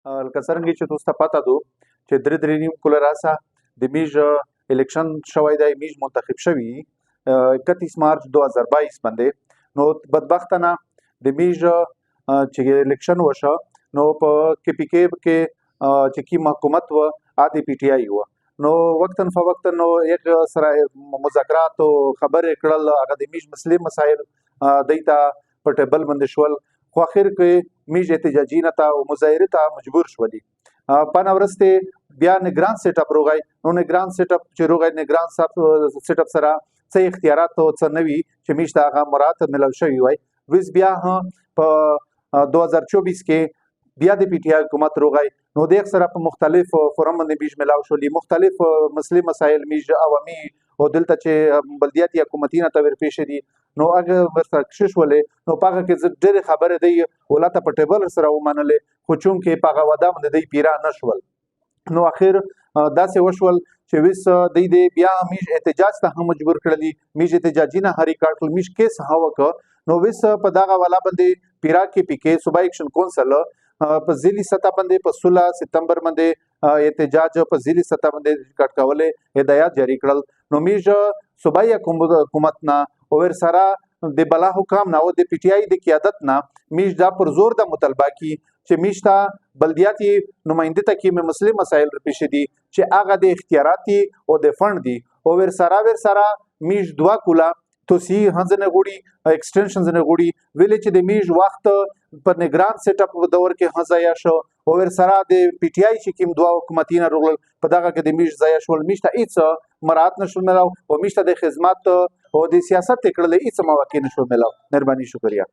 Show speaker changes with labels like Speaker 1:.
Speaker 1: لکه څرنګه چې تاسو ته پته ده چې درې نیم کاله راسه د میژ الیکشن شوی دی، میژ منتخب شوي 31 مارچ 2022 باندې. نو بدبختانه د میژ چې الیکشن وشه نو په کې پی کې کې چې کوم حکومت و د پی ټی آی و، نو وقتاً فوقتاً نو یک سره مذاکرات او خبرې کړل، هغه د میژ مسایل دیتا په ټیبل باندې شول، خو اخر کې میژ احتجاجي نه ته او مظاهرې ته مجبور شولي. پانه ورسته بیا نگران سیټ اپ روغی، نو نگران سیټ اپ چې روغی نگران سیټ اپ سره څه اختیارات او څه نوي چې میژ ته هغه مراد ملو شوي وای. ویس بیا په 2024 کې بیا د پی ټی آی حکومت روغی، نو د سره په مختلف فورم باندې میژ ملاو شولي، مختلف مسایل میژ عوامي او دلته چې بلدیاتی حکومتي نه تور پیښ دي، نو هغه ورسره کشش ولې نو پاغه کې ډېرې خبرې دی ولاته په ټیبل سره ومنلې، خو چونکې پاغه ودا باندې دی پیرا نشول، نو اخر داسې وشول چې وس دی بیا میژ احتجاج ته هم مجبور کړلی، میژ احتجاجي نه ریکارډ کړل، میژ کیس هاوک، نو وس په دغه والا باندې پیرا کې پی کې صوبایي ایکشن کونسل په ځلي سطح باندې په 16 سپتمبر باندې احتجاج په ځلي سطح باندې ریکارډ کولې هدایت جاری کړل. نو میژ صوبایي حکومت نه او ور سره د بلا حکام نه او د پی ټی آی د قیادت نه میژ دا پر زور د مطالبه کی چې میژ ته بلدیاتی نمائندې ته کې مسلې مسایل پیښ دي چې هغه د اختیاراتي او د فند دي، او ور سره میژ دوا کولا توسی هنځنه غوړي ایکسټنشنز نه غوړي ویلې چې د میژ وخت په نگران سیټ اپ دور کې هزایا شو، او ور سره د پی ټی آی چې کوم دوا حکومتي نه رغل په دغه کې د میژ ځای شول، میژ ته هیڅ مراد نشو ملاو او میژ ته د خدمات او د سیاست کړل هیڅ مواقع نشو ملاو. مهرباني شکریہ.